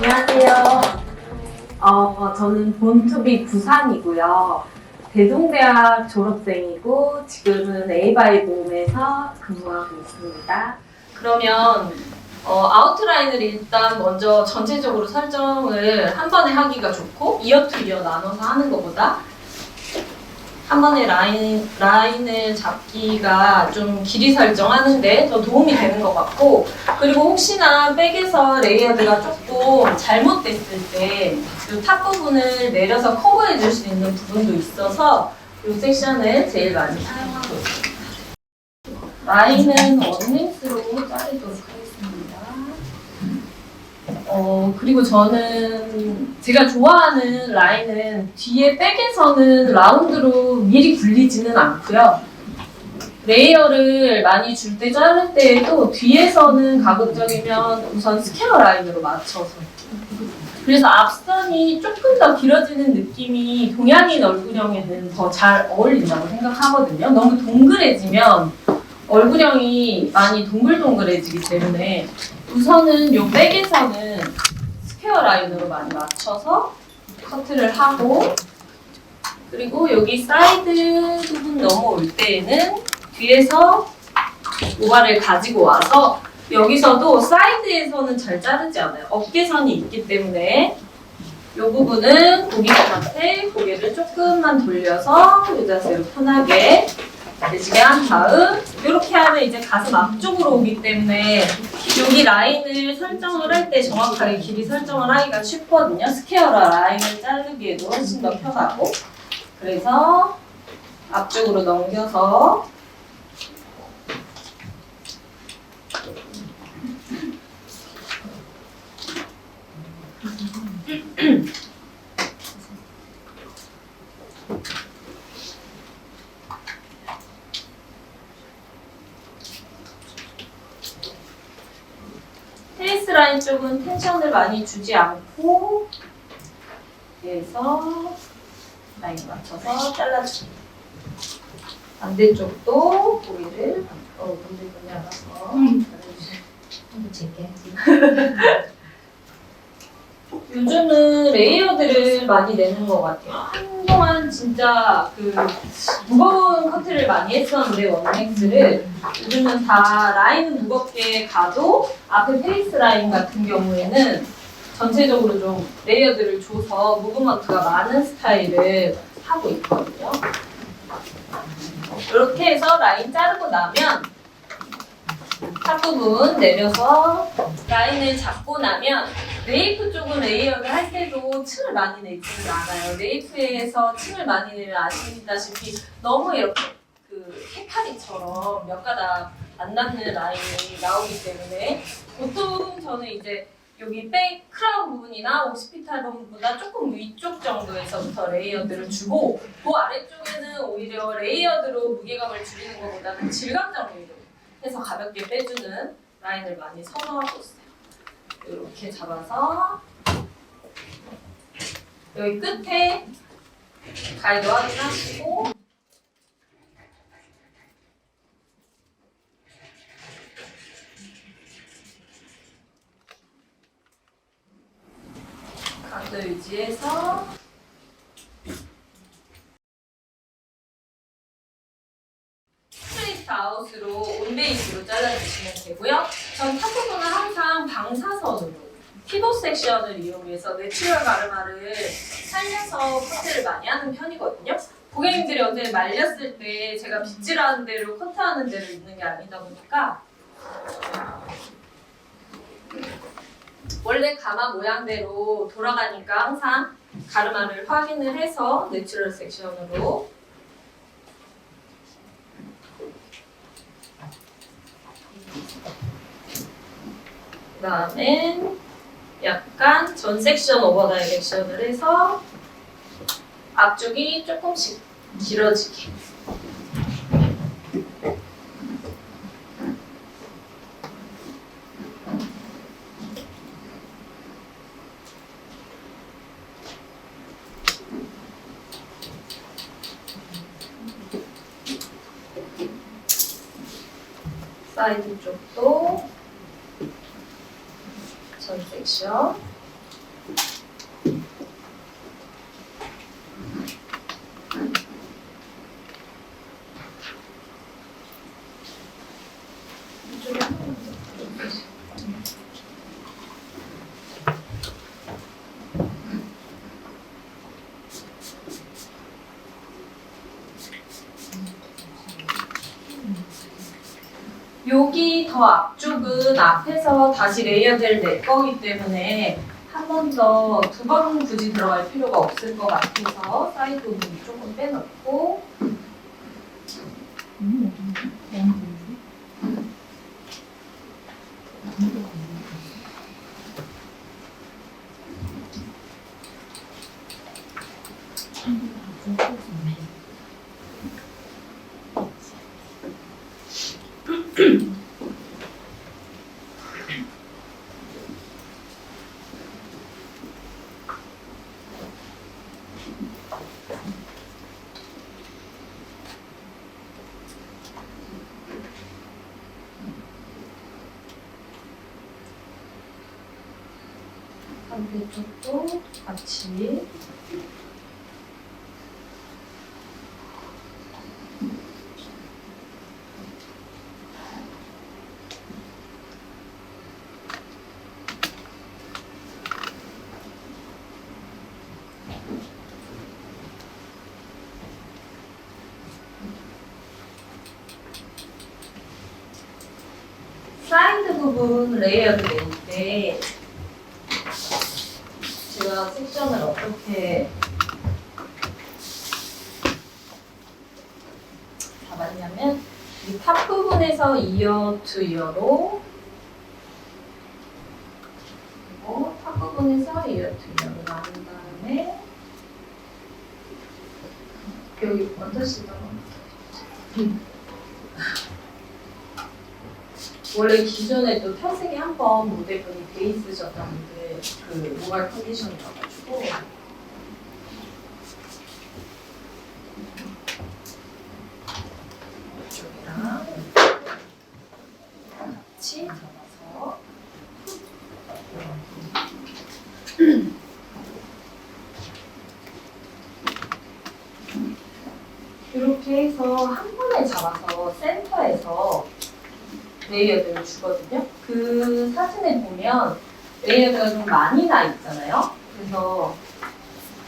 안녕하세요. 저는 본투비 부산이고요. 대동대학 졸업생이고 지금은 에이바이보험에서 근무하고 있습니다. 그러면 아웃라인을 일단 먼저 전체적으로 설정을 한 번에 하기가 좋고 이어 투 이어 나눠서 하는 것보다 한 번에 라인을 잡기가 좀 길이 설정하는데 더 도움이 되는 것 같고, 그리고 혹시나 백에서 레이어드가 조금 잘못됐을 때 이 탑 부분을 내려서 커버해 줄 수 있는 부분도 있어서 이 섹션을 제일 많이 사용하고 있습니다. 라인은 원랭스로 자르도록 하겠습니다. 그리고 저는 제가 좋아하는 라인은 뒤에 백에서는 라운드로 미리 굴리지는 않고요. 레이어를 많이 줄 때 자를 때에도 뒤에서는 가급적이면 우선 스퀘어 라인으로 맞춰서. 그래서 앞선이 조금 더 길어지는 느낌이 동양인 얼굴형에는 더 잘 어울린다고 생각하거든요. 너무 동그래지면 얼굴형이 많이 동글동글해지기 때문에 우선은 요 백에서는 스퀘어 라인으로 많이 맞춰서 커트를 하고, 그리고 여기 사이드 부분 넘어올 때에는 뒤에서 모발을 가지고 와서 여기서도 사이드에서는 잘 자르지 않아요. 어깨선이 있기 때문에 이 부분은 고객님한테 고개를 조금만 돌려서 이 자세로 편하게 내시게 한 다음 이렇게 하면 이제 가슴 앞쪽으로 오기 때문에 여기 라인을 설정을 할 때 정확하게 길이 설정을 하기가 쉽거든요. 스퀘어라 라인을 자르기에도 훨씬 더 편하고, 그래서 앞쪽으로 넘겨서 페이스 라인 쪽은 텐션을 많이 주지 않고 그래서 라인 맞춰서 잘라줍니다. 반대쪽도 고기를 분들분이 알아서 잘라주세요. 한번 잴게. 요즘은 레이어드를 많이 내는 것 같아요. 한동안 진짜 그 무거운 커트를 많이 했었는데 원랭스를 요즘은 다 라인은 무겁게 가도 앞에 페이스 라인 같은 경우에는 전체적으로 좀 레이어드를 줘서 무브먼트가 많은 스타일을 하고 있거든요. 이렇게 해서 라인 자르고 나면 앞부분 내려서 라인을 잡고 나면 네이프 쪽은 레이어를 할 때도 층을 많이 내지는 않아요. 네이프에서 층을 많이 내면 아시다시피 너무 이렇게 그 해파리처럼 몇 가닥 안 남는 라인이 나오기 때문에 보통 저는 이제 여기 백 크라운 부분이나 오시피탈 부분보다 조금 위쪽 정도에서부터 레이어드를 주고 그 아래쪽에는 오히려 레이어드로 무게감을 줄이는 것보다는 질감 정리로 해서 가볍게 빼주는 라인을 많이 선호하고 있어요. 이렇게 잡아서 여기 끝에 가이드 확인하시고 각도 유지해서 스트레이트 아웃으로 온베이스로 잘라주시면 되고요. 전 탑 부분은 항상 방사선으로 피벗 섹션을 이용해서 내추럴 가르마를 살려서 커트를 많이 하는 편이거든요. 고객님들이 어제 말렸을 때 제가 빗질하는 대로 커트하는 대로 있는 게 아니다 보니까 원래 가마 모양대로 돌아가니까 항상 가르마를 확인을 해서 내추럴 섹션으로 그 다음에 약간 전 섹션 오버 다이렉션을 해서 앞쪽이 조금씩 길어지게. 사이드 쪽도 전 섹션. 여기 더 앞쪽은 앞에서 다시 레이어드를 낼 거기 때문에 한 번 더 두 번 굳이 들어갈 필요가 없을 것 같아서 사이드 부분 조금 빼놓고 반대쪽도 같이 사이드 부분 레이어드 낼 때 제가 섹션을 어떻게 잡았냐면 이 탑 부분에서 이어 투 이어로 그리고 탑 부분에서 이어 투 이어로 나눈 다음에 여기 먼저 시도로 원래 기존에 또 탈색이 한번 모델분이 돼 있으셨다는데 그 모발 컨디션이라가지고 이쪽이랑 같이 잡아서 이렇게 해서 한 번에 잡아서 센터에서 레이어드를 주거든요. 그 사진에 보면 레이어드가 좀 많이 나 있잖아요. 그래서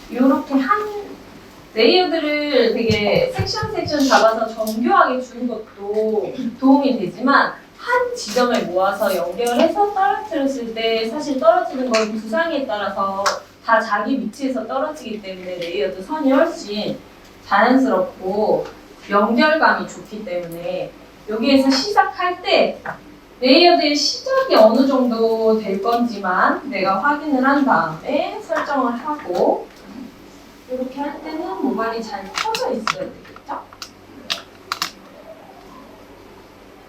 이렇게 한 레이어드를 되게 섹션 잡아서 정교하게 주는 것도 도움이 되지만 한 지점에 모아서 연결해서 떨어뜨렸을 때 사실 떨어지는 건 두상에 따라서 다 자기 위치에서 떨어지기 때문에 레이어드 선이 훨씬 자연스럽고 연결감이 좋기 때문에 여기에서 시작할 때 레이어드의 시작이 어느 정도 될 건지만 내가 확인을 한 다음에 설정을 하고 이렇게 할 때는 모발이 잘 펴져 있어야 되겠죠?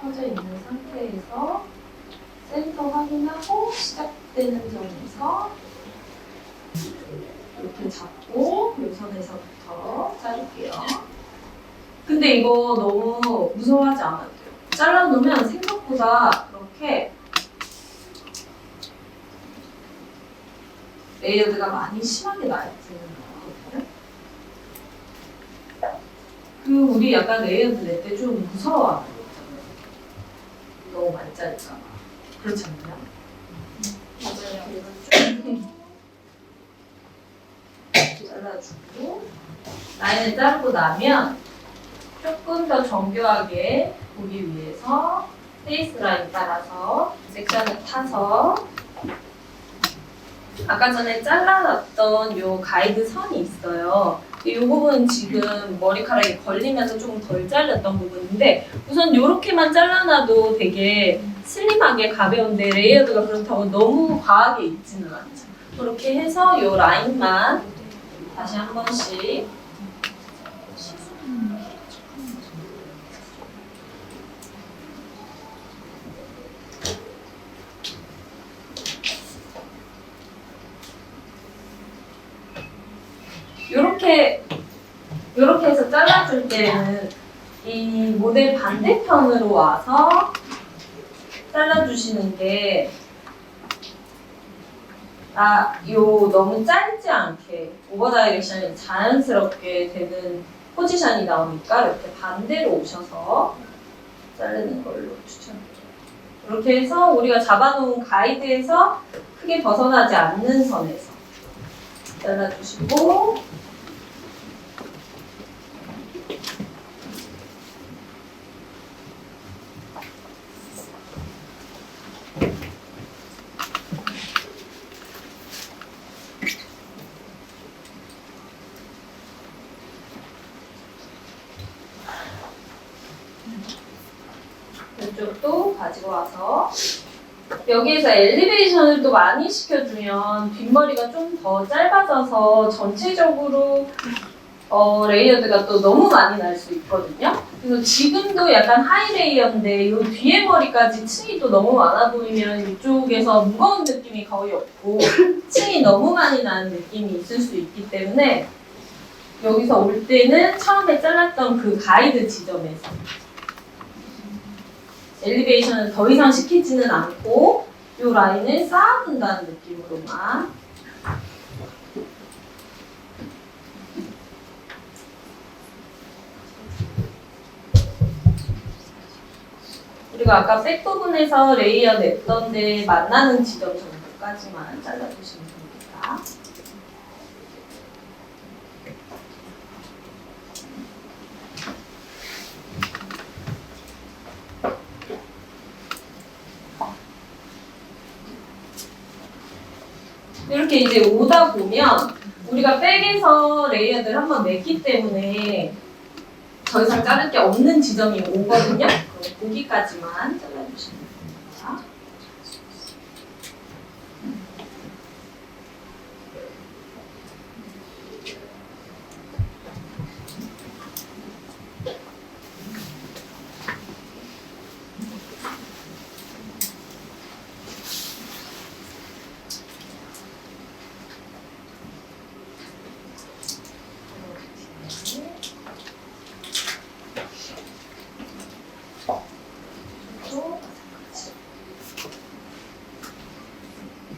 펴져 있는 상태에서 센터 확인하고 시작되는 점에서 이렇게 잡고 이 선에서부터 자를게요. 근데 이거 너무 무서워하지 않아도 돼요. 잘라놓으면 생각보다 그렇게 레이어드가 많이 심하게 나지는 않거든요. 그 우리 약간 레이어드 낼 때 좀 무서워하는 거 있잖아요. 너무 많이 자를까 봐. 그렇지 않나요? 맞아요. 좀 잘라주고 라인을 자르고 나면 조금 더 정교하게 보기 위해서 페이스 라인 따라서 섹션을 타서 아까 전에 잘라놨던 요 가이드 선이 있어요. 이 부분은 지금 머리카락이 걸리면서 조금 덜 잘렸던 부분인데 우선 요렇게만 잘라놔도 되게 슬림하게 가벼운데 레이어드가 그렇다고 너무 과하게 있지는 않죠. 그렇게 해서 요 라인만 다시 한 번씩 요렇게 해서 잘라줄 때는 이 모델 반대편으로 와서 잘라주시는 게 너무 짧지 않게 오버 다이렉션이 자연스럽게 되는 포지션이 나오니까 이렇게 반대로 오셔서 자르는 걸로 추천드려요. 이렇게 해서 우리가 잡아놓은 가이드에서 크게 벗어나지 않는 선에서 잘라주시고 이쪽도 가지고 와서 여기에서 엘리베이션을 또 많이 시켜주면 뒷머리가 좀 더 짧아져서 전체적으로 레이어드가 또 너무 많이 날 수 있거든요. 그래서 지금도 약간 하이 레이어인데 이 뒤에 머리까지 층이 또 너무 많아 보이면 이쪽에서 무거운 느낌이 거의 없고 층이 너무 많이 나는 느낌이 있을 수 있기 때문에 여기서 올 때는 처음에 잘랐던 그 가이드 지점에서 엘리베이션을 더 이상 시키지는 않고 이 라인을 쌓아둔다는 느낌으로만 우리가 아까 백 부분에서 레이어 냈던 데 만나는 지점 정도까지만 잘라주시면 됩니다. 이렇게 이제 오다 보면 우리가 백에서 레이어드를 한번 냈기 때문에 더 이상 자를 게 없는 지점이 오거든요. 그럼 거기까지만 잘라주시면 됩니다.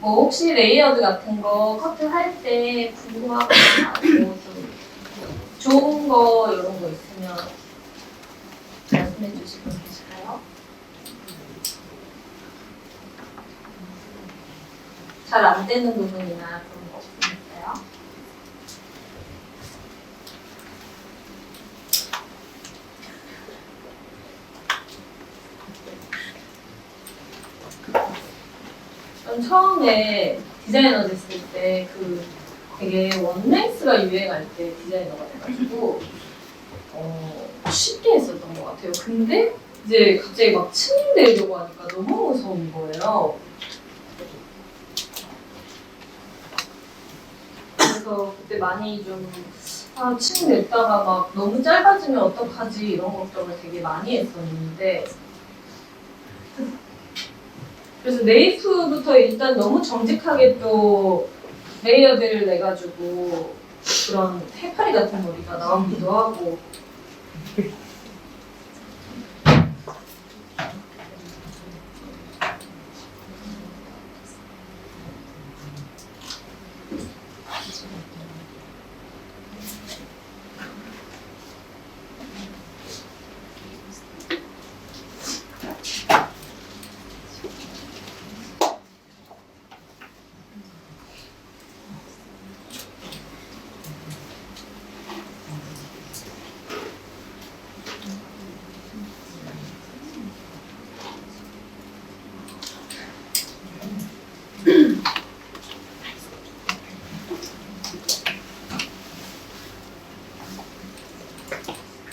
혹시 레이어드 같은 거 커트할 때 궁금하거나 좀 좋은 거 이런 거 있으면 말씀해 주실 분 계실까요? 잘 안 되는 부분이나 그런 거 없으실까요? 처음에 디자이너 됐을 때 그 되게 원렉스가 유행할 때 디자이너가 돼가지고 쉽게 했었던 것 같아요. 근데 이제 갑자기 막 층 내려고 하니까 너무 무서운 거예요. 그래서 그때 많이 좀 층 냈다가 막 너무 짧아지면 어떡하지 이런 걱정을 되게 많이 했었는데 그래서 네이프부터 일단 너무 정직하게 또 레이어드를 내가지고 그런 해파리 같은 머리가 나오기도 하고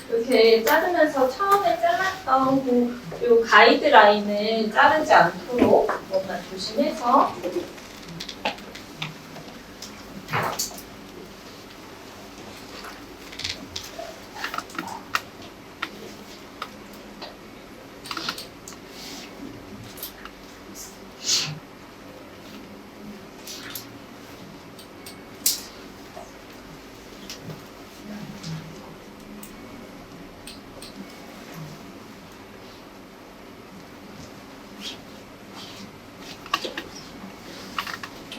이렇게 자르면서 처음에 잘랐던 요 가이드 라인을 자르지 않도록 뭔가 조심해서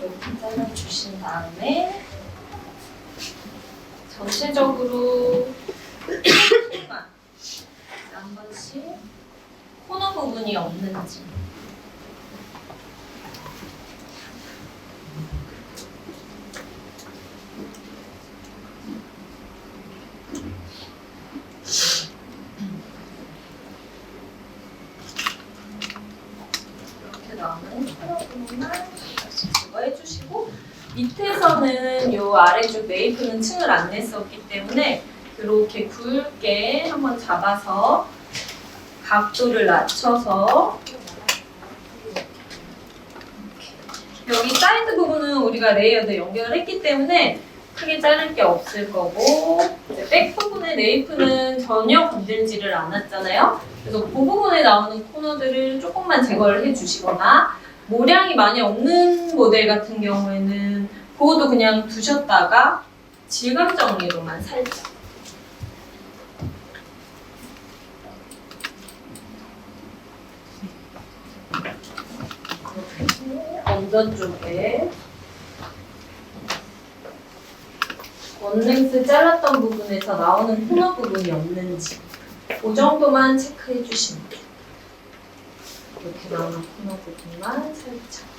이렇게 잘라주신 다음에 전체적으로 한 번씩 코너 부분이 없는지 이렇게 나오는 코너 부분만 제거해주시고 밑에서는 요 아래쪽 메이크는 층을 안 냈었기 때문에 이렇게 굵게 한번 잡아서 각도를 낮춰서 여기 사이드 부분은 우리가 레이어드 연결했기 때문에 크게 자를 게 없을 거고 이제 백 부분의 레이프는 전혀 건들지를 않았잖아요. 그래서 그 부분에 나오는 코너들을 조금만 제거를 해주시거나 모량이 많이 없는 모델 같은 경우에는 그것도 그냥 두셨다가 질감 정리로만 살짝 언더 쪽에 원랭스 잘랐던 부분에서 나오는 코너 부분이 없는지 그 정도만 체크해 주시면 돼요. 이렇게 나오는 코너 부분만 살짝.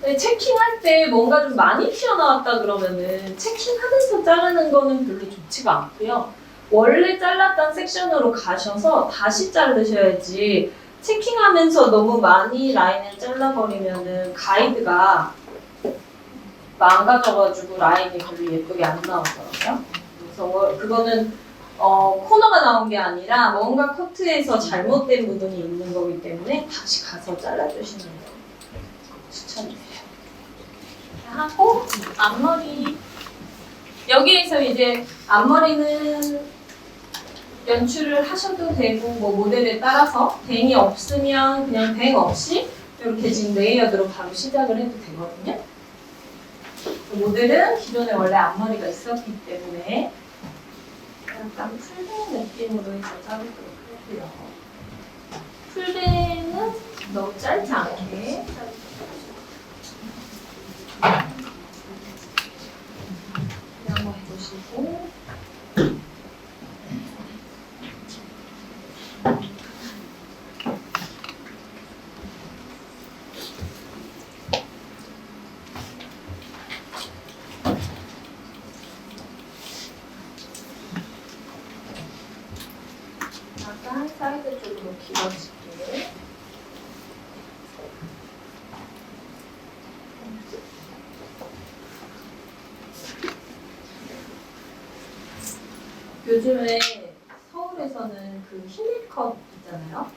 네, 체킹할 때 뭔가 좀 많이 튀어나왔다 그러면은 체킹하면서 자르는 거는 별로 좋지가 않고요. 원래 잘랐던 섹션으로 가셔서 다시 자르셔야지 체킹하면서 너무 많이 라인을 잘라버리면은 가이드가 망가져가지고 라인이 별로 예쁘게 안 나오더라고요. 그래서 그거는 코너가 나온 게 아니라 뭔가 커트에서 잘못된 부분이 있는 거기 때문에 다시 가서 잘라주시는 거 추천드려요. 하고 앞머리 여기에서 이제 앞머리는 연출을 하셔도 되고 뭐 모델에 따라서 댕이 없으면 그냥 댕 없이 이렇게 지금 레이어드로 바로 시작을 해도 되거든요. 모델은 기존에 원래 앞머리가 있었기 때문에 약간 풀뱅 느낌으로 해서 자르도록 할게요. 풀뱅은 너무 짧지 않게 한번 해보시고 약간 사이드 쪽으로 길어지게 요즘에 서울에서는 그 힐컷 있잖아요.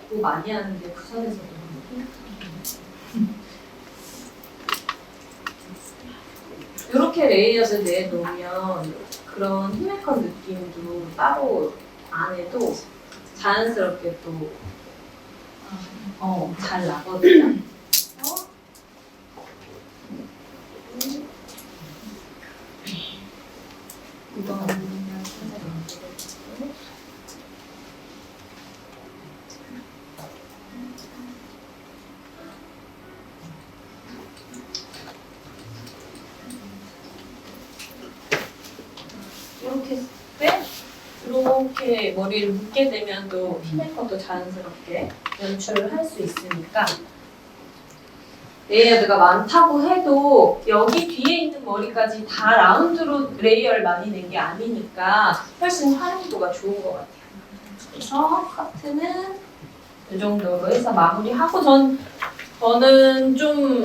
그거 많이 하는데 부산에서도 이렇게 레이어드 내놓으면 그런 힐컷 느낌도 따로 안 해도 자연스럽게 또 잘 나거든요. 이거는 이렇게 했을 때 이렇게 머리를 묶게 되면 또 힐메이크업도 자연스럽게 연출을 할 수 있으니까 레이어드가 많다고 해도 여기 뒤에 있는 머리까지 다 라운드로 레이어를 많이 낸 게 아니니까 훨씬 활용도가 좋은 것 같아요. 그래서 커트는 이 정도로 해서 마무리하고 저는 좀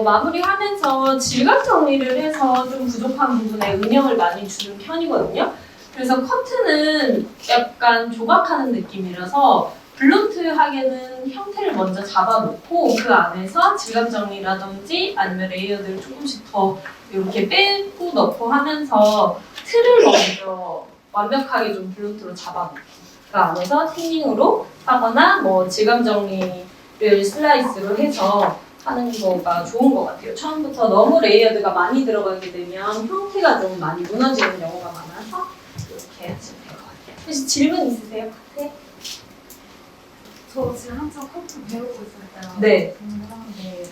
마무리하면서 질감 정리를 해서 좀 부족한 부분에 응용을 많이 주는 편이거든요. 그래서 커트는 약간 조각하는 느낌이라서 블론트하게는 형태를 먼저 잡아놓고 그 안에서 질감 정리라든지 아니면 레이어드를 조금씩 더 이렇게 빼고 넣고 하면서 틀을 먼저 완벽하게 좀 블론트로 잡아놓고 그 안에서 튀닝으로 하거나 뭐 질감 정리를 슬라이스로 해서 하는 거가 좋은 것 같아요. 처음부터 너무 레이어드가 많이 들어가게 되면 형태가 좀 많이 무너지는 경우가 많아서 이렇게 하시면 될 것 같아요. 혹시 질문 있으세요? 네. 저 지금 한창 커트 배우고 있을 때라 네. 궁금한데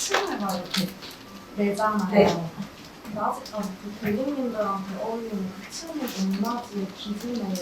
층을 막 이렇게 내잖아요. 네. 근데 아직까지 그 고객님들한테 어울리는 그 층의 높낮이의 기준을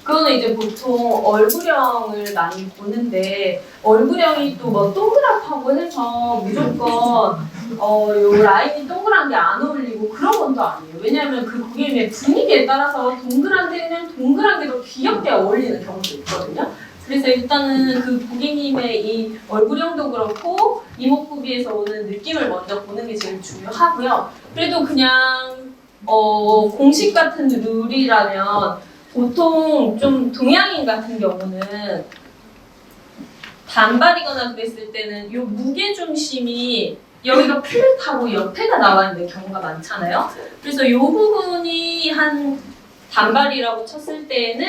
그거는 이제 보통 얼굴형을 많이 보는데 얼굴형이 또 뭐 동그랗다고 해서 무조건 요 라인이 동그란 게 안 어울리고 그런 건 또 아니에요. 왜냐하면 그 고객님의 분위기에 따라서 동그란 데는 동그란 게 더 귀엽게 어울리는 경우도 있거든요. 그래서 일단은 그 고객님의 이 얼굴형도 그렇고 이목구비에서 오는 느낌을 먼저 보는 게 제일 중요하고요. 그래도 그냥 공식 같은 룰이라면 보통 좀 동양인 같은 경우는 단발이거나 그랬을 때는 요 무게 중심이 여기가 플랫하고 옆에가 나와 있는 경우가 많잖아요. 그래서 요 부분이 한 단발이라고 쳤을 때에는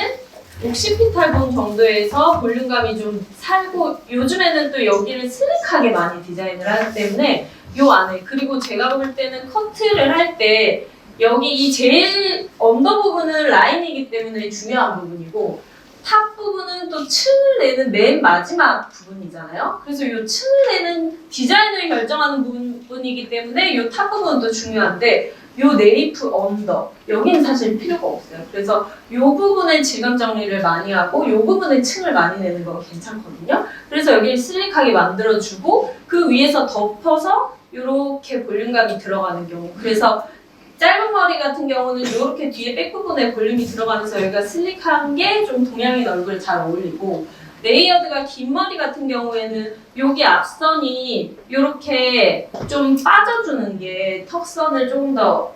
60피탈분 정도에서 볼륨감이 좀 살고 요즘에는 또 여기를 슬릭하게 많이 디자인을 하기 때문에 요 안에 그리고 제가 볼 때는 커트를 할 때 여기 이 제일 언더 부분은 라인이기 때문에 중요한 부분이고 탑 부분은 또 층을 내는 맨 마지막 부분이잖아요. 그래서 이 층을 내는 디자인을 결정하는 부분이기 때문에 이 탑 부분은 또 중요한데 이 네이프 언더 여기는 사실 필요가 없어요. 그래서 이 부분의 질감 정리를 많이 하고 이 부분의 층을 많이 내는 건 괜찮거든요. 그래서 여기를 슬릭하게 만들어주고 그 위에서 덮어서 이렇게 볼륨감이 들어가는 경우 그래서 짧은 머리 같은 경우는 이렇게 뒤에 백 부분에 볼륨이 들어가면서 여기가 슬릭한 게 좀 동양인 얼굴에 잘 어울리고 레이어드가 긴 머리 같은 경우에는 여기 앞선이 이렇게 좀 빠져주는 게 턱선을 조금 더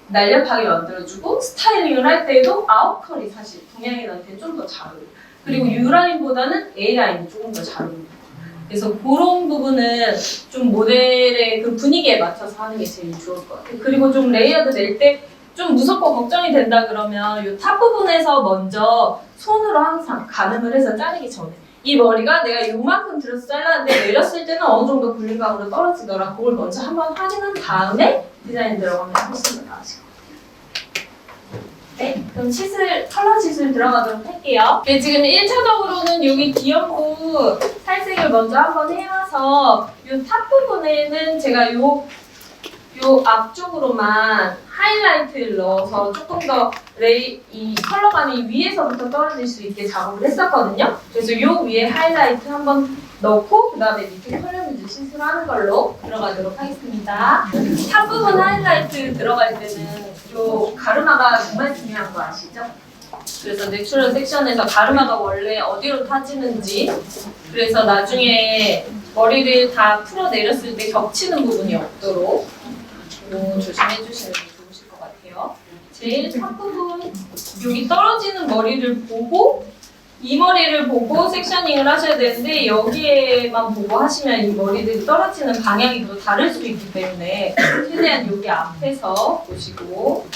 날렵하게 만들어주고 스타일링을 할 때도 아웃컬이 사실 동양인한테 좀 더 잘 어울려요. 그리고 U라인보다는 A라인이 조금 더 잘 어울려요. 그래서 그런 부분은 좀 모델의 그 분위기에 맞춰서 하는 게 제일 좋을 것 같아요. 그리고 좀 레이어드 낼 때 좀 무섭고 걱정이 된다 그러면 이 탑 부분에서 먼저 손으로 항상 가늠을 해서 자르기 전에 이 머리가 내가 요만큼 들어서 잘랐는데 내렸을 때는 어느 정도 볼륨감으로 떨어지더라. 그걸 먼저 한번 확인한 다음에 디자인 들어가면 훨씬 더 나아질 것 같아요. 네, 그럼 시술, 컬러 시술 들어가도록 할게요. 네, 지금 1차적으로는 여기 귀염부 탈색을 먼저 한번 해와서 이 탑 부분에는 제가 요 앞쪽으로만 하이라이트를 넣어서 조금 더 이 컬러감이 위에서부터 떨어질 수 있게 작업을 했었거든요. 그래서 요 위에 하이라이트 한번 넣고 그 다음에 밑에 컬러 뮤즈 시술하는 걸로 들어가도록 하겠습니다. 탑 부분 하이라이트 들어갈 때는 요 가르마가 정말 중요한 거 아시죠? 그래서 내추럴 섹션에서 가르마가 원래 어디로 타지는지 그래서 나중에 머리를 다 풀어내렸을 때 겹치는 부분이 없도록 조심해 주시는 게 좋으실 것 같아요. 제일 탑 부분 여기 떨어지는 머리를 보고 이 머리를 보고 섹셔닝을 하셔야 되는데 여기에만 보고 하시면 이 머리들이 떨어지는 방향이 또 다를 수 있기 때문에 최대한 여기 앞에서 보시고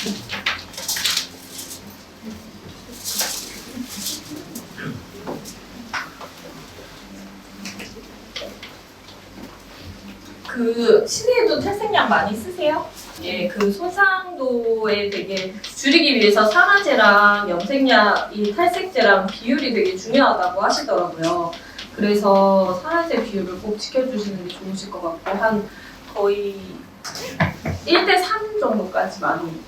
그 시내에도 탈색약 많이 쓰세요? 예, 그 손상도에 되게 줄이기 위해서 산화제랑 염색약, 이 탈색제랑 비율이 되게 중요하다고 하시더라고요. 그래서 산화제 비율을 꼭 지켜주시는 게 좋으실 것 같고 한 거의 1대3 정도까지 많이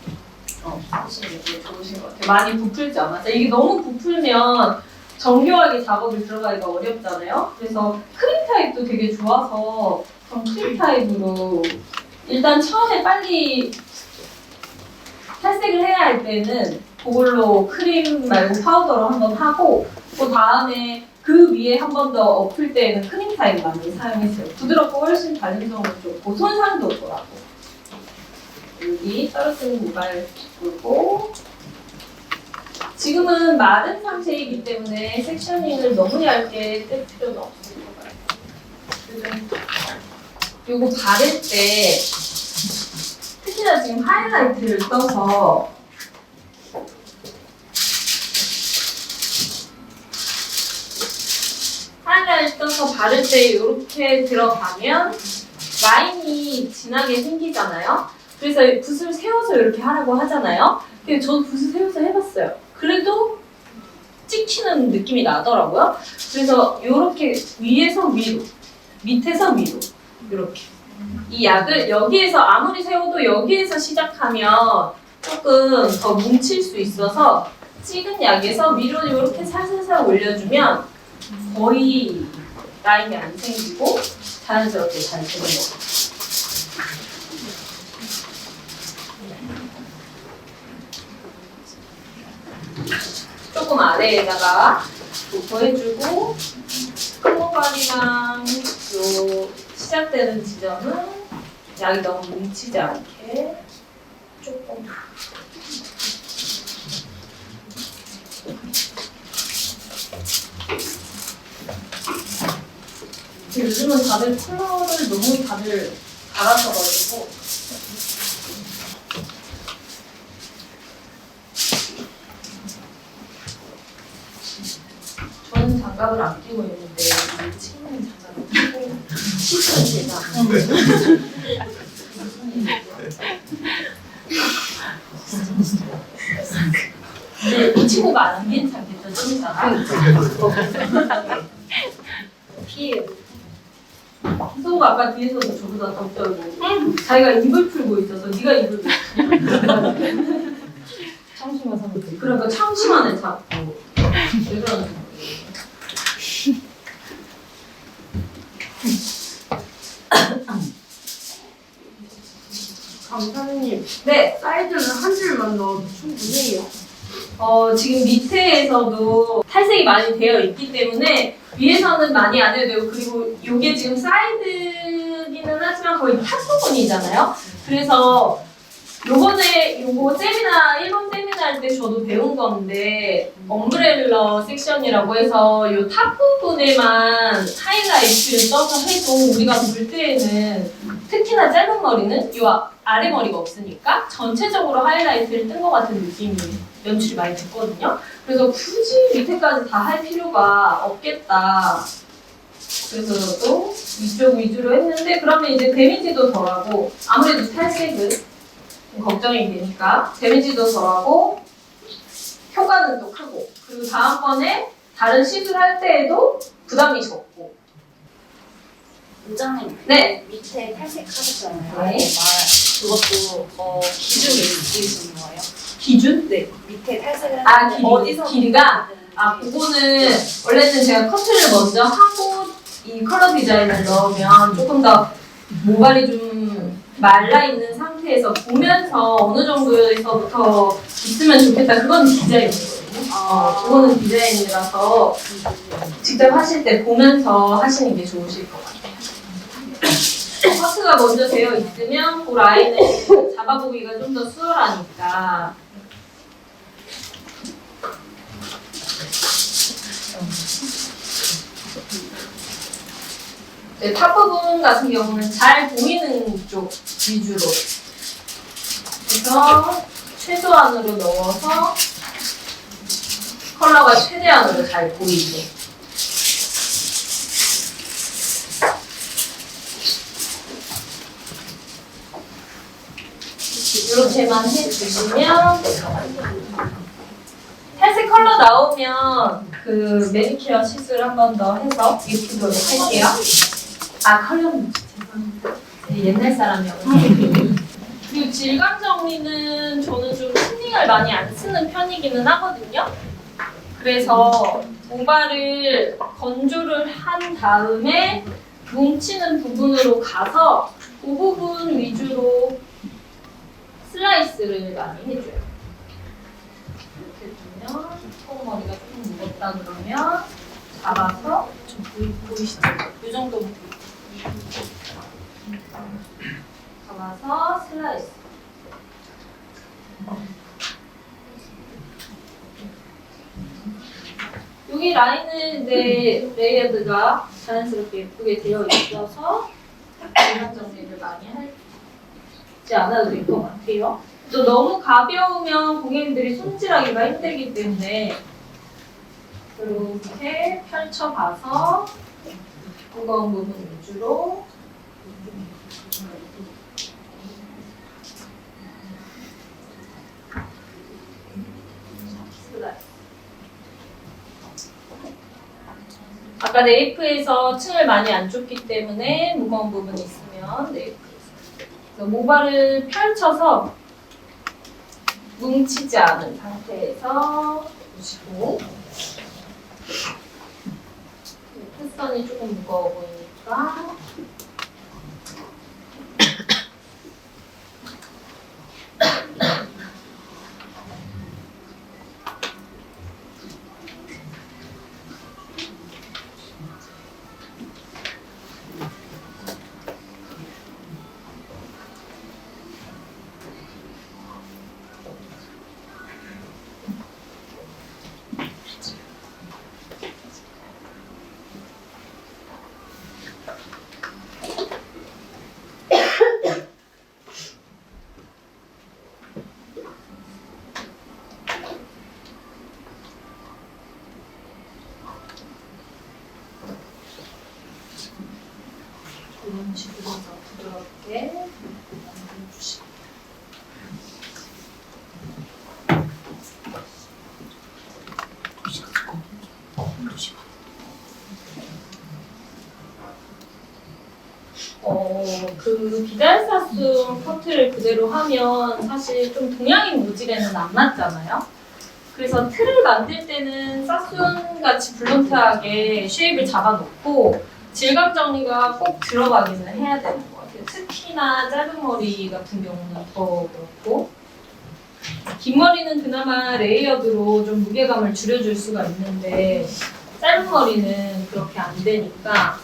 쓰시는 게 좋으신 것 같아요. 많이 부풀지 않아서 이게 너무 부풀면 정교하게 작업을 들어가기가 어렵잖아요. 그래서 크림 타입도 되게 좋아서 전 크림 타입으로 일단 처음에 빨리 탈색을 해야 할 때는 그걸로 크림 말고 파우더로 한번 하고 그 다음에 그 위에 한 번 더 엎을 때는 크림 타입 많이 사용했어요. 부드럽고 훨씬 발림성도 좋고 손상도 덜하고 여기 떨어지는 모발 뚫고 지금은 마른 상태이기 때문에 섹셔닝을 너무 얇게 뗄 필요는 없을 것 같아요. 요거 바를 때 특히나 지금 하이라이트를 떠서 하이라이트 떠서 바를 때 이렇게 들어가면 라인이 진하게 생기잖아요. 그래서 붓을 세워서 이렇게 하라고 하잖아요. 근데 저도 붓을 세워서 해봤어요. 그래도 찍히는 느낌이 나더라고요. 그래서 이렇게 위에서 위로 밑에서 위로 이렇게 이 약을 여기에서 아무리 세워도 여기에서 시작하면 조금 더 뭉칠 수 있어서 찍은 약에서 위로 이렇게 살살살 올려주면 거의 라인이 안 생기고 자연스럽게 잘 되는 거예요. 조금 아래에다가 도포해주고 콧모발이랑 요 시작되는 지점은 약이 너무 뭉치지 않게 조금 요즘은 다들 컬러를 너무 다들 잘하셔가지고 저는 장갑을 안 끼고 있는데 우리 친구는 장갑을 끼고 시선제가 근데 이 친구가 안 괜찮겠죠? 좀 이따가 피해 성우가 아까 뒤에서도 저보다 더 떨고 자기가 입을 풀고 있어서 네가 입을 청심화 사람들. 그러니까 참심하네 자꾸 왜 그러는지 강사님, 네, 사이즈는 한 줄만 넣어도 충분해요. 지금 밑에에서도 탈색이 많이 되어 있기 때문에 위에서는 많이 안 해도 되고 그리고 이게 지금 사이드기는 하지만 거의 탑 부분이잖아요. 그래서 요거 세미나 일본 세미나 할 때 저도 배운 건데 엄브렐러 섹션이라고 해서 요 탑 부분에만 하이라이트를 써서 해도 우리가 볼 때에는 특히나 짧은 머리는 요 아래 머리가 없으니까 전체적으로 하이라이트를 뜬 것 같은 느낌이 연출이 많이 됐거든요. 그래서 굳이 밑에까지 다 할 필요가 없겠다. 그래서 저도 위쪽 위주로 했는데 그러면 이제 데미지도 덜하고 아무래도 탈색은 좀 걱정이 되니까 데미지도 덜하고 효과는 또 크고 그리고 다음번에 다른 시술할 때에도 부담이 적고 원장님, 네. 밑에 탈색하셨잖아요. 네. 그것도 기준이 있으신 거예요? 기준? 네. 밑에 탈색을 아, 하는데 길이, 길이가? 아, 그거는 원래는 제가 커트를 먼저 하고 이 컬러 디자인을 넣으면 조금 더 모발이 좀 말라있는 상태에서 보면서 어느 정도에서부터 있으면 좋겠다. 그건 디자인이거든요. 그거는 디자인이라서 직접 하실 때 보면서 하시는 게 좋으실 것 같아요. 커트가 먼저 되어 있으면 그 라인을 잡아보기가 좀 더 수월하니까. 네, 탑 부분 같은 경우는 잘 보이는 쪽 위주로 그래서 최소한으로 넣어서 컬러가 최대한으로 잘 보이게 이렇게만 해주시면 탈색 컬러 나오면 그 매니큐어 시술 한 번 더 해서 유튜브로 할게요. 아 컬러는 죄송합니다. 옛날 사람이어가지고. 그리고 질감 정리는 저는 좀 스닝을 많이 안 쓰는 편이기는 하거든요. 그래서 모발을 건조를 한 다음에 뭉치는 부분으로 가서 그 부분 위주로 슬라이스를 많이 해줘요. 이렇게 두면 콧머리가 조금 무겁다 그러면 잡아서 좀 보이시죠? 이 정도 잡아서 슬라이스. 여기 라인은 이제 레이어드가 자연스럽게 예쁘게 되어 있어서 질감 정리를 많이 하지 않아도 될 것 같아요. 또 너무 가벼우면 고객님들이 손질하기가 힘들기 때문에 이렇게 펼쳐봐서 무거운 부분 위주로 아까 아까 네이프에서 층을 많이 안 줬기 때문에 무거운 부분이 있으면 네이프에서 모발을 펼쳐서 뭉치지 않은 상태에서 보시고 끝선이 조금 무거워 보이니까 이런 식으로 해서 부드럽게 만들어주시고 그 비달사순 커트를 그대로 하면 사실 좀 동양인 모질에는 안 맞잖아요. 그래서 틀을 만들 때는 사순 같이 블런트하게 쉐입을 잡아놓고 질감 정리가 꼭 들어가기는 해야 되는 것 같아요. 특히나 짧은 머리 같은 경우는 더 그렇고 긴 머리는 그나마 레이어드로 좀 무게감을 줄여줄 수가 있는데 짧은 머리는 그렇게 안 되니까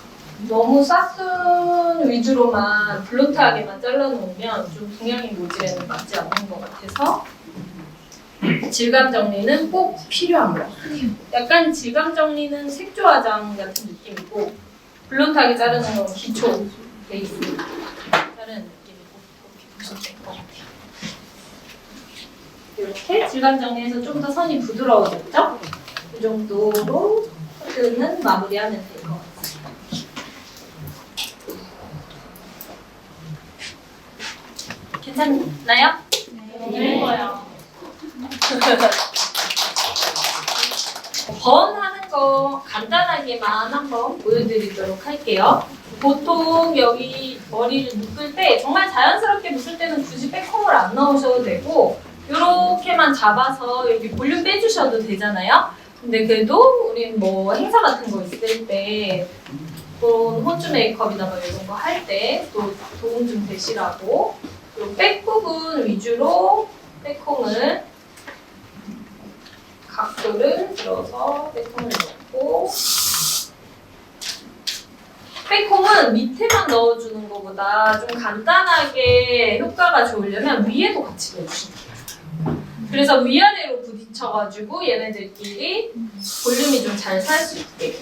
너무 사순 위주로만 블론트하게만 잘라놓으면 좀 동양인 모질에는 맞지 않는 것 같아서 질감 정리는 꼭 필요한 것 같아요. 약간 질감 정리는 색조 화장 같은 느낌이고 블론트하게 자르는 건 기초 베이스 자르는 느낌이고 이렇게 보시면 될 것 같아요. 이렇게 질감 정리해서 좀 더 선이 부드러워졌죠? 이 정도로 커트는 마무리하면 될 것 같아요. 괜찮나요? 네. 예뻐요. 번하는 거 간단하게만 한번 보여드리도록 할게요. 보통 여기 머리를 묶을 때 정말 자연스럽게 묶을 때는 굳이 백홈을 안 넣으셔도 되고 이렇게만 잡아서 여기 볼륨 빼주셔도 되잖아요. 근데 그래도 우린 뭐 행사 같은 거 있을 때 그런 호주 메이크업이나 뭐 이런 거 할 때 또 도움 좀 되시라고 그리고 백 부분 위주로 백홈을 각도를 들어서 백홈을 넣고 백홈은 밑에만 넣어주는 것보다 좀 간단하게 효과가 좋으려면 위에도 같이 넣어주시면 돼요. 그래서 위아래로 부딪혀가지고 얘네들끼리 볼륨이 좀 잘 살 수 있게.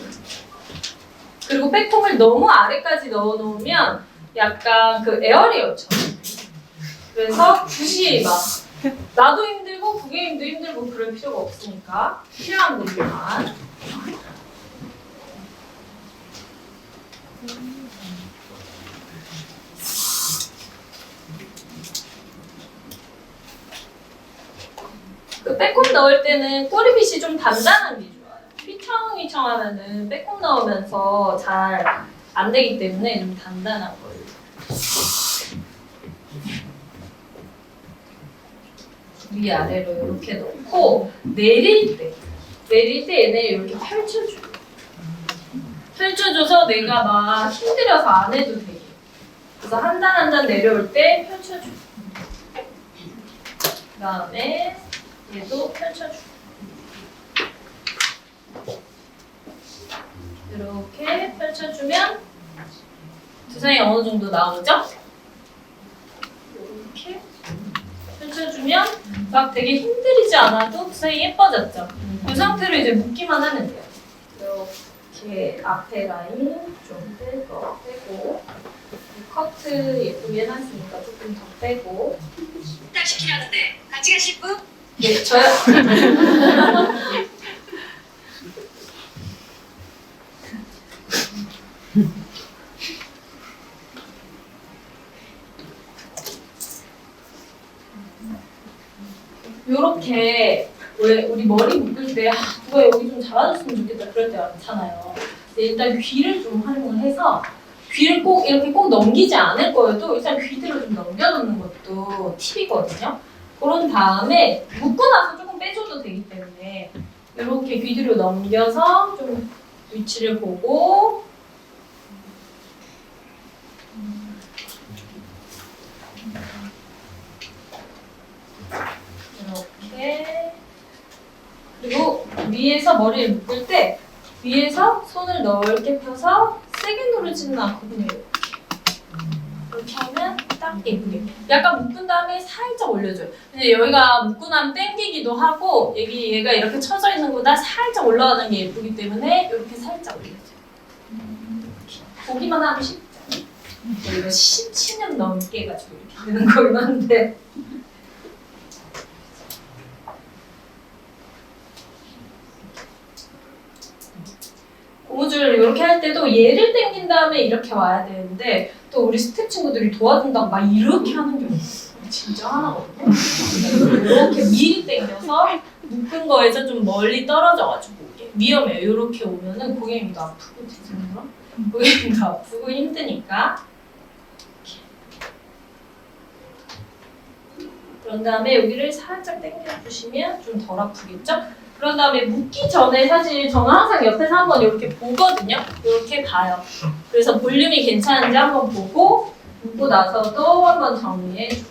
그리고 백홈을 너무 아래까지 넣어놓으면 약간 그 에어리어처럼. 그래서 굳이 막 나도 힘들고 고객님도 힘들고 그럴 필요가 없으니까 필요한 부분만. 그 백홈 넣을 때는 꼬리빗이 좀 단단한 게 좋아요. 휘청휘청하면은 백홈 넣으면서 잘 안 되기 때문에 좀 단단한 걸로. 위아래로 이렇게 넣고 내릴 때 얘네 이렇게 펼쳐줘요. 펼쳐줘서 내가 막 힘들여서 안 해도 되게. 그래서 한 단 한 단 내려올 때 펼쳐줘요. 그 다음에 얘도 펼쳐줘요. 이렇게 펼쳐주면 두상이 어느 정도 나오죠? 이렇게 펼쳐주면 막 되게 힘들이지 않아도 두상이 예뻐졌죠? 이 상태로 이제 묶기만 하면 돼요. 이렇게 앞에 라인 좀 빼고 커트 예쁘게 해놨으니까 조금 더 빼고 딱 시키려는데 같이 가실 분? 네, 저요. 요렇게 원래 우리 머리 묶을 때 누가 여기 좀 잡아줬으면 좋겠다 그럴 때 많잖아요. 일단 귀를 좀 활용을 해서 귀를 꼭 이렇게 꼭 넘기지 않을 거여도 일단 귀들을 좀 넘겨놓는 것도 팁이거든요. 그런 다음에 묶고 나서 조금 빼줘도 되기 때문에 이렇게 귀 뒤로 넘겨서 좀 위치를 보고 이렇게 그리고 위에서 머리를 묶을 때 위에서 손을 넓게 펴서 세게 누르지는 않고 그냥 이렇게 하면 딱 예쁘게 약간 묶은 다음에 살짝 올려줘요. 근데 여기가 묶고 나면 당기기도 하고 얘가 이렇게 쳐져 있는 것보다 살짝 올라가는 게 예쁘기 때문에 이렇게 살짝 올려줘요. 이렇게. 보기만 하면 쉽죠? 이거 17년 넘게 해가지고 이렇게 되는 거긴 한데 고무줄 이렇게 할 때도 얘를 당긴 다음에 이렇게 와야 되는데 또 우리 스텝 친구들이 도와준다고 막 이렇게 하는 경우 진짜 하나거든요. 이렇게 미리 당겨서 묶은 거에서 좀 멀리 떨어져가지고 오게 위험해요. 이렇게 오면은 고객님도 아프고 죄송해요. 고객님도 아프고 힘드니까 그런 다음에 여기를 살짝 당겨주시면 좀 덜 아프겠죠? 그런 다음에 묶기 전에 사실 저는 항상 옆에서 한번 이렇게 보거든요. 이렇게 봐요. 그래서 볼륨이 괜찮은지 한번 보고 묶고 나서도 한번 정리해주고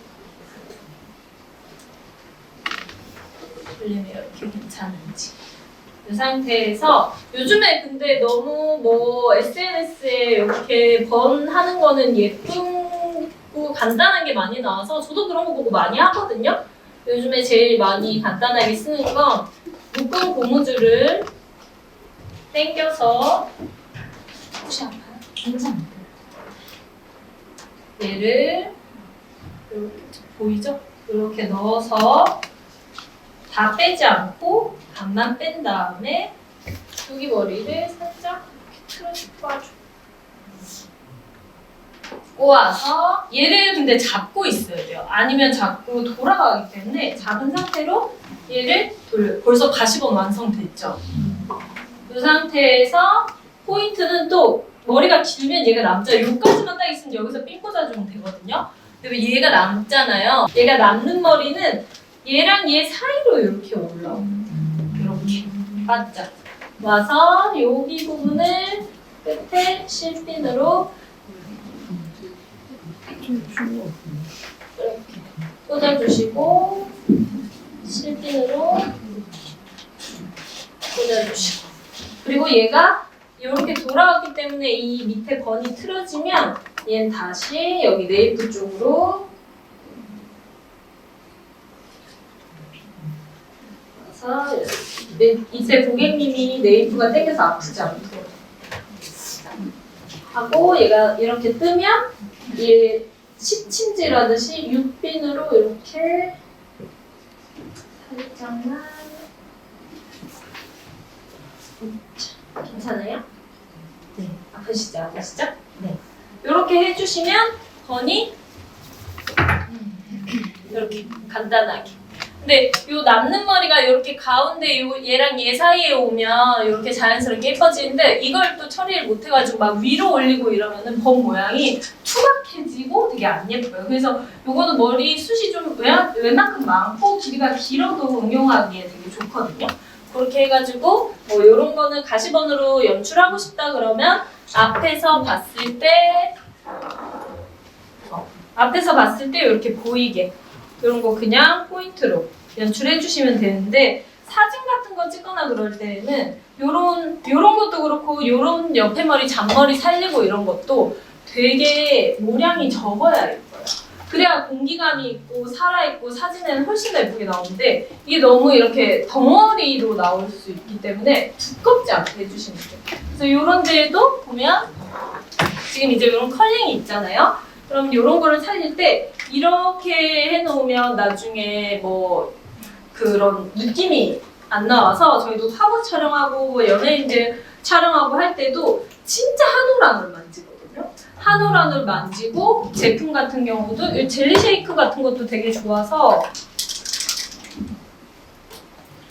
볼륨이 이렇게 괜찮은지 이 상태에서 요즘에 근데 너무 뭐 SNS에 이렇게 번하는 거는 예쁘고 간단한 게 많이 나와서 저도 그런 거 보고 많이 하거든요. 요즘에 제일 많이 간단하게 쓰는 건 묶은 고무줄을 당겨서 혹시 아파요? 괜찮아요. 얘를 이렇게 보이죠? 이렇게 넣어서 다 빼지 않고 반만 뺀 다음에 여기 머리를 살짝 이렇게 틀어줘. 꼬아서 얘를 근데 잡고 있어야 돼요. 아니면 자꾸 돌아가기 때문에 잡은 상태로 얘를 돌려요. 벌써 가시범 완성됐죠? 이 상태에서 포인트는 또 머리가 길면 얘가 남자 여기까지만 딱 있으면 여기서 핀 꽂아주면 되거든요. 근데 얘가 남잖아요. 얘가 남는 머리는 얘랑 얘 사이로 이렇게 올라오고 이렇게 바짝 와서 여기 부분을 끝에 실핀으로 이렇게 꽂아주시고 실핀으로 꽂아주시고 그리고 얘가 이렇게 돌아왔기 때문에 이 밑에 번이 틀어지면 얘는 다시 여기 네이프 쪽으로 와서 이때 고객님이 네이프가 당겨서 아프지 않도록 하고 얘가 이렇게 뜨면 얘 십침질하듯이 6핀으로 이렇게 살짝만 괜찮아요? 네. 아프시죠? 네. 이렇게 해주시면 번이 이렇게 간단하게. 근데 요 남는 머리가 이렇게 가운데 얘랑 얘 사이에 오면 이렇게 자연스럽게 예뻐지는데 이걸 또 처리를 못 해가지고 막 위로 올리고 이러면은 번 모양이 투박해지고 되게 안 예뻐요. 그래서 요거는 머리 숱이 좀 웬만큼 많고 길이가 길어도 응용하기에 되게 좋거든요. 그렇게 해가지고 뭐 이런 거는 가시번으로 연출하고 싶다 그러면 앞에서 봤을 때 이렇게 보이게 이런 거 그냥 포인트로 연출해 주시면 되는데 사진 같은 거 찍거나 그럴 때는 요런 것도 그렇고 요런 옆에 머리 잔머리 살리고 이런 것도 되게 모량이 적어야 예뻐요. 그래야 공기감이 있고 살아있고 사진에는 훨씬 더 예쁘게 나오는데 이게 너무 이렇게 덩어리로 나올 수 있기 때문에 두껍지 않게 해주시면 돼요. 그래서 이런 데에도 보면 지금 이제 이런 컬링이 있잖아요. 그럼 이런 거를 살릴 때 이렇게 해놓으면 나중에 뭐 그런 느낌이 안 나와서 저희도 화보 촬영하고 뭐 연예인들 촬영하고 할 때도 진짜 한 올 한 올 만지거든요. 한 올 한 올 만지고 제품 같은 경우도 이 젤리 쉐이크 같은 것도 되게 좋아서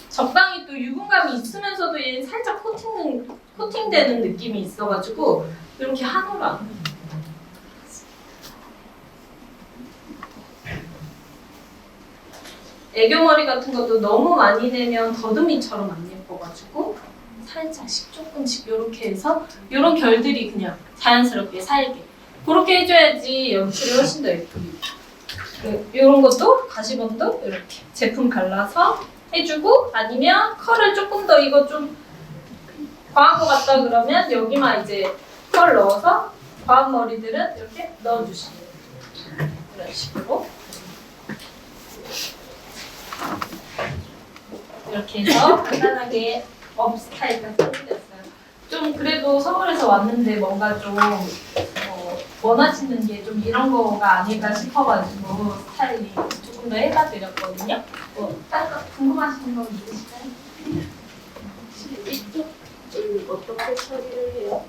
적당히 또 유분감이 있으면서도 얘는 살짝 코팅되는 느낌이 있어가지고 이렇게 한올 안 해요. 애교머리 같은 것도 너무 많이 내면 더듬이처럼 안 예뻐가지고 살짝씩 조금씩 이렇게 해서 이런 결들이 그냥 자연스럽게 살게 그렇게 해줘야지 연출이 훨씬 더 예쁘게. 이런 것도 가시범도 이렇게 제품 갈라서 해주고 아니면 컬을 조금 더 이거 좀 과한 것 같다 그러면 여기만 이제 컬 넣어서 과한 머리들은 이렇게 넣어주시면 돼요. 이런 식으로 이렇게 해서 간단하게 업 스타일까지 해드렸어요. 좀 그래도 서울에서 왔는데 뭔가 좀 원하시는 게 좀 이런 거가 아닐까 싶어가지고 스타일링 조금 더 해봐드렸거든요. 다른 거 궁금하신 거 있으실까요? 이쪽을 어떻게 처리를 해요?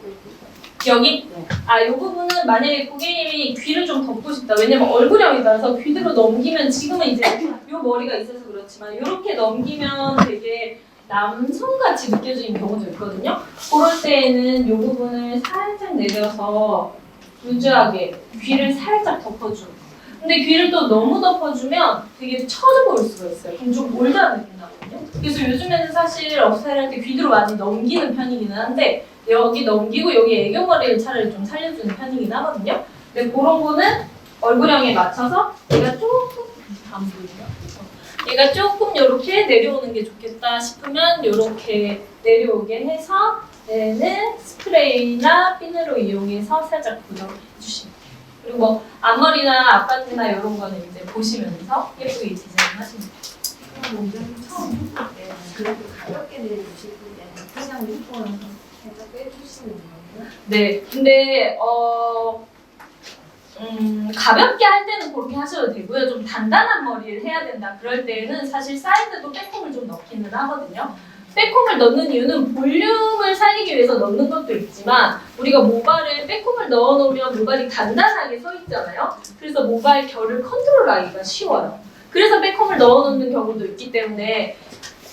여기? 아, 이 부분은 만약에 고객님이 귀를 좀 덮고 싶다. 왜냐면 얼굴형에 따라서 귀대로 넘기면 지금은 이제 이 머리가 있어서 그렇지만 이렇게 넘기면 되게 남성같이 느껴지는 경우도 있거든요. 그럴 때에는 이 부분을 살짝 내려서 루즈하게 귀를 살짝 덮어주는 거. 근데 귀를 또 너무 덮어주면 되게 처져 보일 수가 있어요. 그럼 좀 올드한 느낌 나거든요. 그래서 요즘에는 사실 업스타일 할 때 귀대로 많이 넘기는 편이기는 한데 여기 넘기고 여기 애교머리를 차라리 좀 살려주는 편이긴 하거든요. 근데 그런 거는 얼굴형에 맞춰서 얘가 조금 안 보이죠? 얘가 조금 이렇게 내려오는 게 좋겠다 싶으면 이렇게 내려오게 해서 얘는 스프레이나 핀으로 이용해서 살짝 고정해 주시면 돼요. 그리고 뭐 앞머리나 앞바지나 이런 거는 이제 보시면서 예쁘게 디자인하시면 돼요. 그럼 원장님 처음 해볼 때 그렇게 가볍게 내려주실 때는 그냥 리본을 살짝 빼주시는 거예요? 네, 근데 가볍게 할 때는 그렇게 하셔도 되고요. 좀 단단한 머리를 해야 된다. 그럴 때는 사실 사이드도 백콤을 좀 넣기는 하거든요. 백콤을 넣는 이유는 볼륨을 살리기 위해서 넣는 것도 있지만 우리가 모발에 백콤을 넣어놓으면 모발이 단단하게 서 있잖아요. 그래서 모발 결을 컨트롤하기가 쉬워요. 그래서 백콤을 넣어놓는 경우도 있기 때문에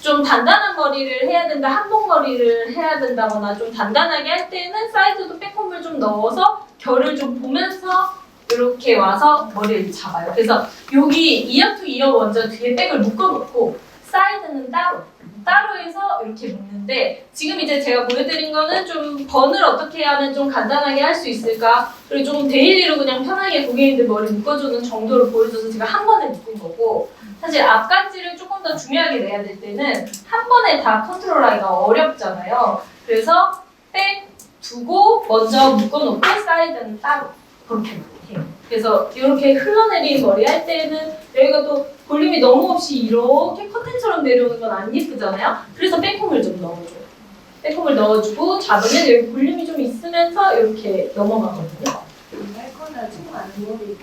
좀 단단한 머리를 해야 된다, 한복 머리를 해야 된다거나 좀 단단하게 할 때는 사이드도 백콤을 좀 넣어서 결을 좀 보면서 이렇게 와서 머리를 잡아요. 그래서 여기 이어 투 이어 먼저 뒤에 백을 묶어놓고 사이드는 따로 해서 이렇게 묶는데 지금 이제 제가 보여드린 거는 좀 번을 어떻게 하면 좀 간단하게 할 수 있을까 그리고 좀 데일리로 그냥 편하게 고객님들 머리 묶어주는 정도를 보여줘서 제가 한 번에 묶은 거고 사실 앞간지를 조금 더 중요하게 내야 될 때는 한 번에 다 컨트롤하기가 어렵잖아요. 그래서 백 두고 먼저 묶어놓고 사이드는 따로 그렇게 해요. 그래서 이렇게 흘러내리는 머리 할 때는 여기가 또 볼륨이 너무 없이 이렇게 커튼처럼 내려오는 건 안 예쁘잖아요. 그래서 백홈을 좀 넣어줘요. 백홈을 넣어주고 잡으면 여기 볼륨이 좀 있으면서 이렇게 넘어가거든요. 짧거나 층 많은 머리도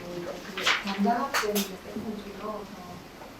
그 단단하게 빼고 들어서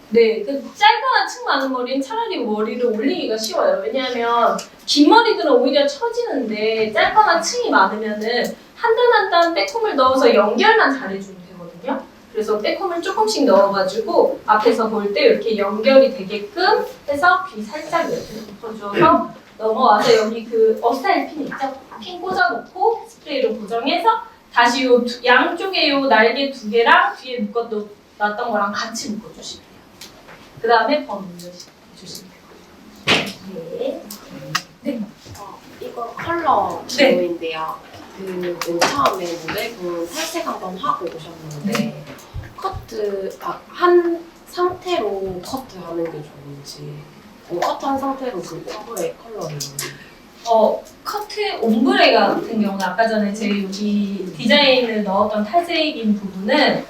네, 그 짧거나 층 많은 머리는 차라리 머리를 올리기가 쉬워요. 왜냐하면 긴 머리들은 오히려 처지는데 짧거나 층이 많으면은 한 단 한 단 백홈을 넣어서 연결만 잘해주면 되거든요. 그래서 백홈을 조금씩 넣어가지고 앞에서 볼 때 이렇게 연결이 되게끔 해서 귀 살짝 이렇게 덮어줘서 넘어와서 여기 그 업스타일 핀 있죠? 핀 꽂아놓고 스프레이로 고정해서 다시 요 양쪽에 요 날개 두 개랑 뒤에 묶어놨던 거랑 같이 묶어주시면 돼요. 그 다음에 번 눌러주시면 돼요. 네. 네. 이거 컬러 네. 제로인데요. 맨 처음에 모델분 탈색 한번 하고 오셨는데 한 상태로 커트하는 게 좋은지 커트한 상태로 그 ombre 컬러를 커트 옴브레 같은 경우는 아까 전에 제 여기 디자인을 넣었던 탈색인 부분은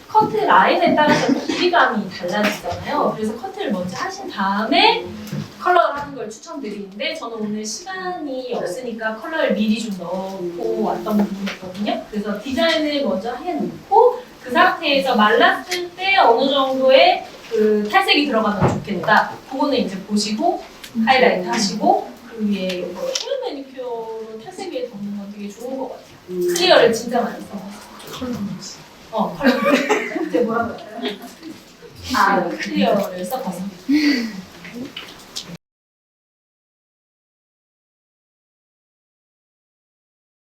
커트 라인에 따라서 길이감이 달라지잖아요. 그래서 커트를 먼저 하신 다음에 컬러를 하는 걸 추천드리는데 저는 오늘 시간이 없으니까 컬러를 미리 좀 넣고 왔던 부분이거든요. 그래서 디자인을 먼저 해놓고 그 상태에서 말랐을 때 어느 정도의 그 탈색이 들어가면 좋겠다. 그거는 이제 보시고 하이라이트 하시고 그 위에 이거 헤어 매니큐어로 탈색 위에 덮는 건 되게 좋은 것 같아요. 클리어를 진짜 많이 써서. 컬러. 이제 뭐라고 할까요? 클리어를 써봐서.